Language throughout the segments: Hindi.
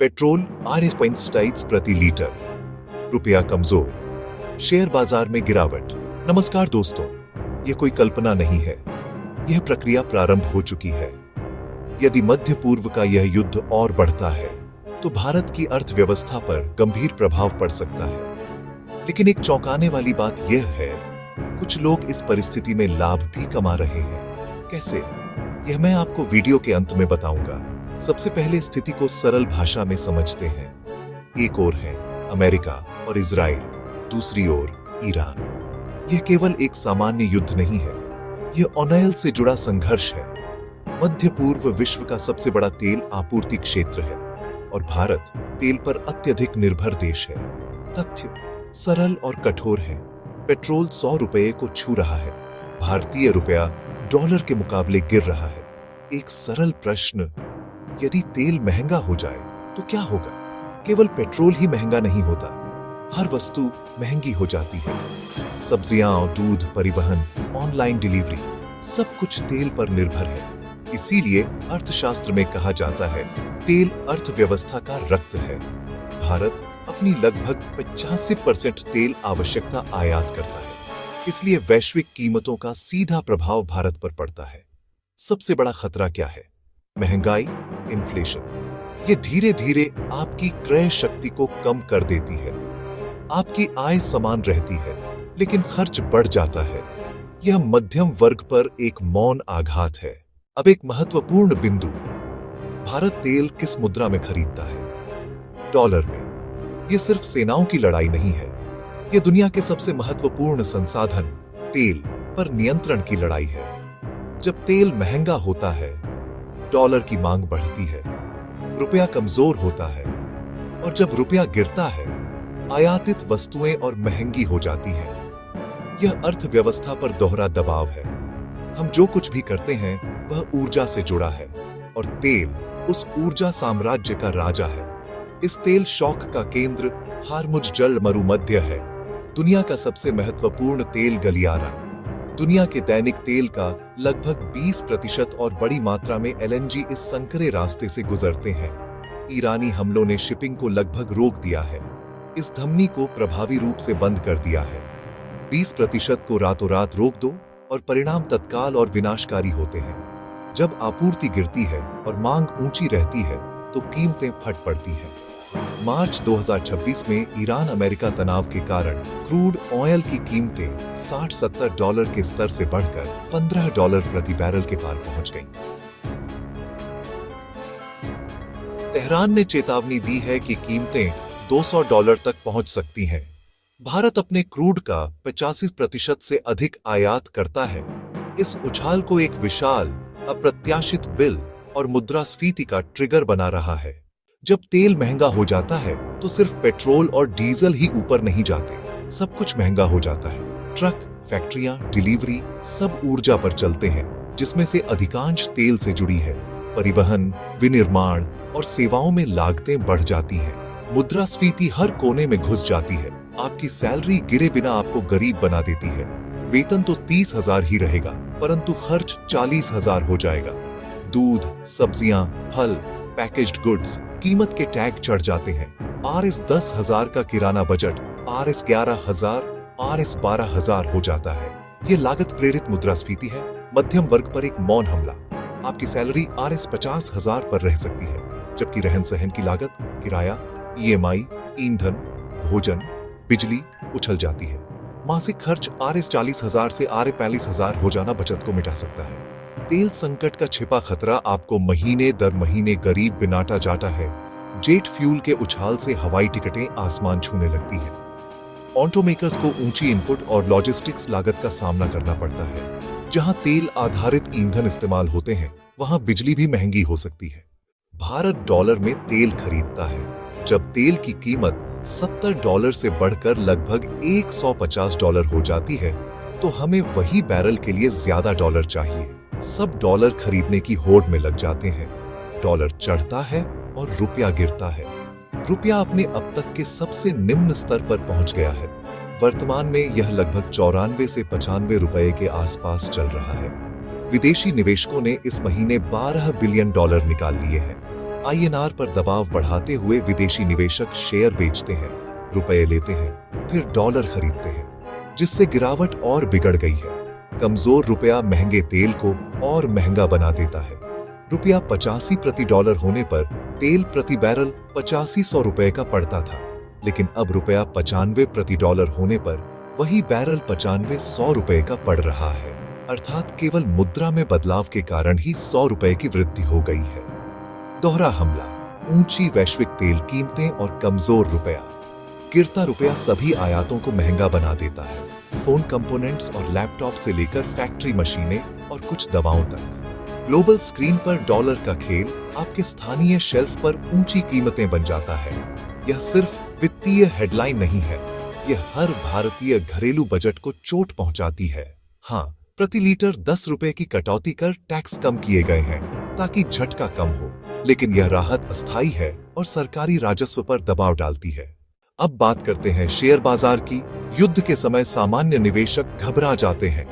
पेट्रोल ₹8 प्रति लीटर, रुपया कमजोर, शेयर बाजार में गिरावट। नमस्कार दोस्तों, यह कोई कल्पना नहीं है, यह प्रक्रिया प्रारंभ हो चुकी है। यदि मध्य पूर्व का यह युद्ध और बढ़ता है तो भारत की अर्थव्यवस्था पर गंभीर प्रभाव पड़ सकता है। लेकिन एक चौंकाने वाली बात यह है, कुछ लोग इस परिस्थिति में लाभ भी कमा रहे हैं। कैसे? यह मैं आपको वीडियो के अंत में बताऊंगा। सबसे पहले स्थिति को सरल भाषा में समझते हैं। एक ओर है अमेरिका और इजराइल, दूसरी ओर ईरान। यह केवल एक सामान्य युद्ध नहीं है, यह ऑयल से जुड़ा संघर्ष है। मध्य पूर्व विश्व का सबसे बड़ा तेल आपूर्ति क्षेत्र है और भारत तेल पर अत्यधिक निर्भर देश है। तथ्य सरल और कठोर है। पेट्रोल ₹100 को छू रहा है, भारतीय रुपया डॉलर के मुकाबले गिर रहा है। एक सरल प्रश्न, यदि तेल महंगा हो जाए तो क्या होगा? केवल पेट्रोल ही महंगा नहीं होता, हर वस्तु महंगी हो जाती है। सब्जियां, दूध, परिवहन, ऑनलाइन डिलीवरी, सब कुछ तेल पर निर्भर है। इसीलिए अर्थशास्त्र में कहा जाता है, तेल अर्थव्यवस्था का रक्त है। भारत अपनी लगभग 85% तेल आवश्यकता आयात करता है, इसलिए वैश्विक कीमतों का सीधा प्रभाव भारत पर पड़ता है। सबसे बड़ा खतरा क्या है? महंगाई, इन्फ्लेशन। ये धीरे धीरे आपकी क्रय शक्ति को कम कर देती है। आपकी आय समान रहती है, लेकिन खर्च बढ़ जाता है। यह मध्यम वर्ग पर एक मौन आघात है। अब एक महत्वपूर्ण बिंदु, भारत तेल किस मुद्रा में खरीदता है? डॉलर में। यह सिर्फ सेनाओं की लड़ाई नहीं है, यह दुनिया के सबसे महत्वपूर्ण संसाधन तेल पर नियंत्रण की लड़ाई है। जब तेल महंगा होता है, डॉलर की मांग बढ़ती है, रुपया कमजोर होता है, और जब रुपया गिरता है, आयातित वस्तुएं और महंगी हो जाती हैं। यह अर्थव्यवस्था पर दोहरा दबाव है। हम जो कुछ भी करते हैं वह ऊर्जा से जुड़ा है, और तेल उस ऊर्जा साम्राज्य का राजा है। इस तेल शौक का केंद्र हार्मुज जल मरुमध्य है, दुनिया का सबसे महत्वपूर्ण तेल गलियारा। दुनिया के दैनिक तेल का लगभग 20% और बड़ी मात्रा में एलएनजी इस संकरे रास्ते से गुजरते हैं। ईरानी हमलों ने शिपिंग को लगभग रोक दिया है, इस धमनी को प्रभावी रूप से बंद कर दिया है। 20% को रातों रात रोक दो और परिणाम तत्काल और विनाशकारी होते हैं। जब आपूर्ति गिरती है और मांग ऊंची रहती है तो कीमतें फट पड़ती हैं। मार्च 2026 में ईरान अमेरिका तनाव के कारण क्रूड ऑयल की कीमतें $60-70 के स्तर से बढ़कर $15 प्रति बैरल के पार पहुंच गईं। तेहरान ने चेतावनी दी है कि कीमतें $200 तक पहुंच सकती हैं। भारत अपने क्रूड का 85% से अधिक आयात करता है। इस उछाल को एक विशाल अप्रत्याशित बिल और मुद्रास्फीति का ट्रिगर बना रहा है। जब तेल महंगा हो जाता है तो सिर्फ पेट्रोल और डीजल ही ऊपर नहीं जाते, सब कुछ महंगा हो जाता है। ट्रक, फैक्ट्रियां, डिलीवरी, सब ऊर्जा पर चलते हैं, जिसमें से अधिकांश तेल से जुड़ी है। परिवहन, विनिर्माण और सेवाओं में लागतें बढ़ जाती हैं। मुद्रास्फीति हर कोने में घुस जाती है। आपकी सैलरी गिरे बिना आपको गरीब बना देती है। वेतन तो 30,000 ही रहेगा, परंतु खर्च 40,000 हो जाएगा। दूध, सब्जियां, फल, पैकेज्ड गुड्स, कीमत के टैग चढ़ जाते हैं। $10,000 का किराना बजट $11,000, $12,000 हो जाता है। ये लागत प्रेरित मुद्रास्फीति है। मध्यम वर्ग पर एक मौन हमला। आपकी सैलरी $50,000 पर रह सकती है, जबकि रहन सहन की लागत, किराया, EMI, ईंधन, भोजन, बिजली उछल जाती है। मासिक खर्च $40,000 से $45,000 हो जाना बचत को मिटा सकता है। तेल संकट का छिपा खतरा आपको महीने दर महीने गरीब बनाता जाता है। जेट फ्यूल के उछाल से हवाई टिकटें आसमान छूने लगती हैं। ऑटोमेकर्स को ऊंची इनपुट और लॉजिस्टिक्स लागत का सामना करना पड़ता है। जहां तेल आधारित ईंधन इस्तेमाल होते हैं, वहां बिजली भी महंगी हो सकती है। भारत डॉलर में तेल खरीदता है। जब तेल की कीमत $70 से बढ़कर लगभग $150 हो जाती है, तो हमें वही बैरल के लिए ज्यादा डॉलर चाहिए। सब डॉलर खरीदने की होड़ में लग जाते हैं। डॉलर चढ़ता है और रुपया गिरता है। रुपया अपने अब तक के सबसे निम्न स्तर पर पहुंच गया है। वर्तमान में यह लगभग 94 से $95 के आसपास चल रहा है। विदेशी निवेशकों ने इस महीने $12 बिलियन निकाल लिए हैं। आईएनआर पर दबाव बढ़ाते हुए विदेशी निवेशक शेयर बेचते हैं, रुपए लेते हैं, फिर डॉलर खरीदते हैं, जिससे गिरावट और बिगड़ गई है। कमजोर रुपया महंगे तेल को और महंगा बना देता है। रुपया 85 प्रति डॉलर होने पर तेल प्रति बैरल 8500 रुपए का पड़ता था, लेकिन अब रुपया 95 प्रति डॉलर होने पर वही बैरल 9500 रुपए का पड़ रहा है। अर्थात केवल मुद्रा में बदलाव के कारण ही 100 रुपए की वृद्धि हो गई है। दोहरा हमला, ऊंची वैश्विक तेल कीमतें और कमजोर रुपया। गिरता रुपया सभी आयातों को महंगा बना देता है, फोन कंपोनेंट्स और लैपटॉप से लेकर फैक्ट्री मशीनें और कुछ दवाओं तक। ग्लोबल स्क्रीन पर डॉलर का खेल आपके स्थानीय शेल्फ पर ऊंची कीमतें बन जाता है। यह सिर्फ वित्तीय हेडलाइन नहीं है, यह हर भारतीय घरेलू बजट को चोट पहुंचाती है। हाँ, प्रति लीटर 10 रुपए की कटौती कर टैक्स कम किए गए हैं ताकि झटका कम हो, लेकिन यह राहत अस्थायी है और सरकारी राजस्व पर दबाव डालती है। अब बात करते हैं शेयर बाजार की। युद्ध के समय सामान्य निवेशक घबरा जाते हैं,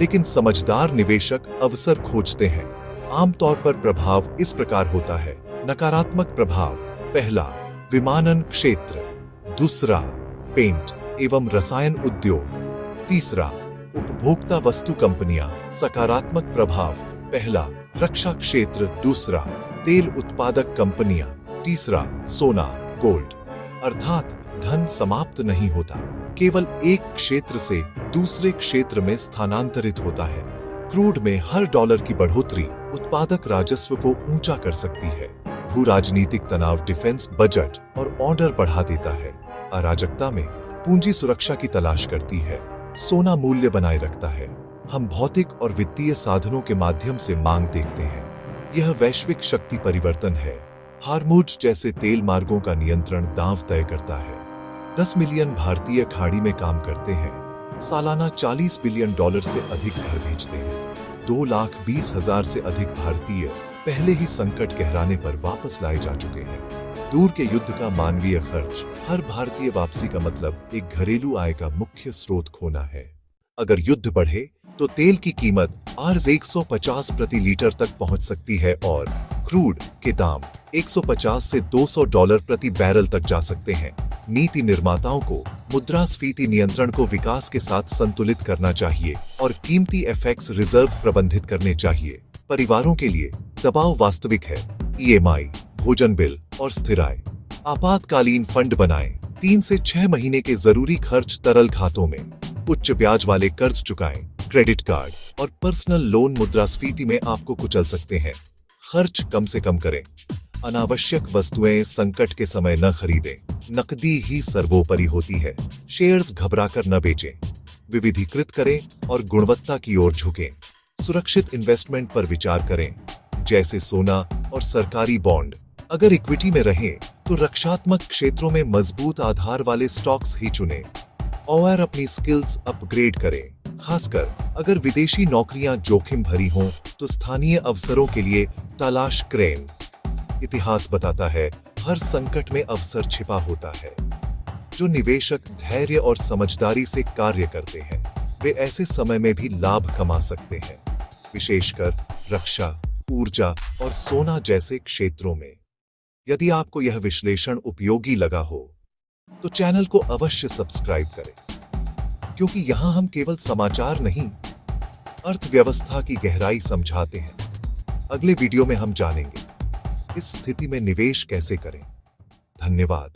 लेकिन समझदार निवेशक अवसर खोजते हैं। आमतौर पर प्रभाव इस प्रकार होता है। नकारात्मक प्रभाव: पहला, विमानन क्षेत्र; दूसरा, पेंट एवं रसायन उद्योग; तीसरा, उपभोक्ता वस्तु कंपनियां। सकारात्मक प्रभाव: पहला, रक्षा क्षेत्र; दूसरा, तेल उत्पादक कंपनियां; तीसरा, सोना, गोल्ड। अर्थात धन समाप्त नहीं होता, केवल एक क्षेत्र से दूसरे क्षेत्र में स्थानांतरित होता है। क्रूड में हर डॉलर की बढ़ोतरी उत्पादक राजस्व को ऊंचा कर सकती है। भू राजनीतिक तनाव डिफेंस बजट और ऑर्डर बढ़ा देता है। अराजकता में पूंजी सुरक्षा की तलाश करती है। सोना मूल्य बनाए रखता है। हम भौतिक और वित्तीय साधनों के माध्यम से मांग देखते हैं। यह वैश्विक शक्ति परिवर्तन है। हार्मुज जैसे तेल मार्गों का नियंत्रण दांव तय करता है। 10 मिलियन भारतीय खाड़ी में काम करते हैं, सालाना 40 बिलियन डॉलर से अधिक घर भेजते हैं। 2,20,000 से अधिक भारतीय पहले ही संकट गहराने पर वापस लाए जा चुके हैं। दूर के युद्ध का मानवीय खर्च, हर भारतीय वापसी का मतलब एक घरेलू आय का मुख्य स्रोत खोना है। अगर युद्ध बढ़े तो तेल की कीमत आज 150 प्रति लीटर तक पहुंच सकती है और क्रूड के दाम 150 से 200 डॉलर प्रति बैरल तक जा सकते हैं। नीति निर्माताओं को मुद्रास्फीति नियंत्रण को विकास के साथ संतुलित करना चाहिए और कीमती एफएक्स रिजर्व प्रबंधित करने चाहिए। परिवारों के लिए दबाव वास्तविक है। ईएमआई, भोजन बिल और स्थिर आय। आपातकालीन फंड बनाएं। 3 से 6 महीने के जरूरी खर्च तरल खातों में। उच्च ब्याज वाले कर्ज चुकाएं। क्रेडिट कार्ड और पर्सनल लोन मुद्रास्फीति में आपको कुचल सकते हैं। खर्च कम से कम करें। अनावश्यक वस्तुएं संकट के समय न खरीदें। नकदी ही सर्वोपरि होती है। शेयर्स घबराकर न बेचें। विविधीकृत करें और गुणवत्ता की ओर झुकें। सुरक्षित इन्वेस्टमेंट पर विचार करें, जैसे सोना और सरकारी बॉन्ड। अगर इक्विटी में रहें तो रक्षात्मक क्षेत्रों में मजबूत आधार वाले स्टॉक्स ही चुनें और अपनी स्किल्स अपग्रेड करें। खासकर अगर विदेशी नौकरियां जोखिम भरी हों तो स्थानीय अवसरों के लिए तलाश करें। इतिहास बताता है, हर संकट में अवसर छिपा होता है। जो निवेशक धैर्य और समझदारी से कार्य करते हैं, वे ऐसे समय में भी लाभ कमा सकते हैं, विशेषकर रक्षा, ऊर्जा और सोना जैसे क्षेत्रों में। यदि आपको यह विश्लेषण उपयोगी लगा हो तो चैनल को अवश्य सब्सक्राइब करें, क्योंकि यहां हम केवल समाचार नहीं, अर्थव्यवस्था की गहराई समझाते हैं। अगले वीडियो में हम जानेंगे इस स्थिति में निवेश कैसे करें। धन्यवाद।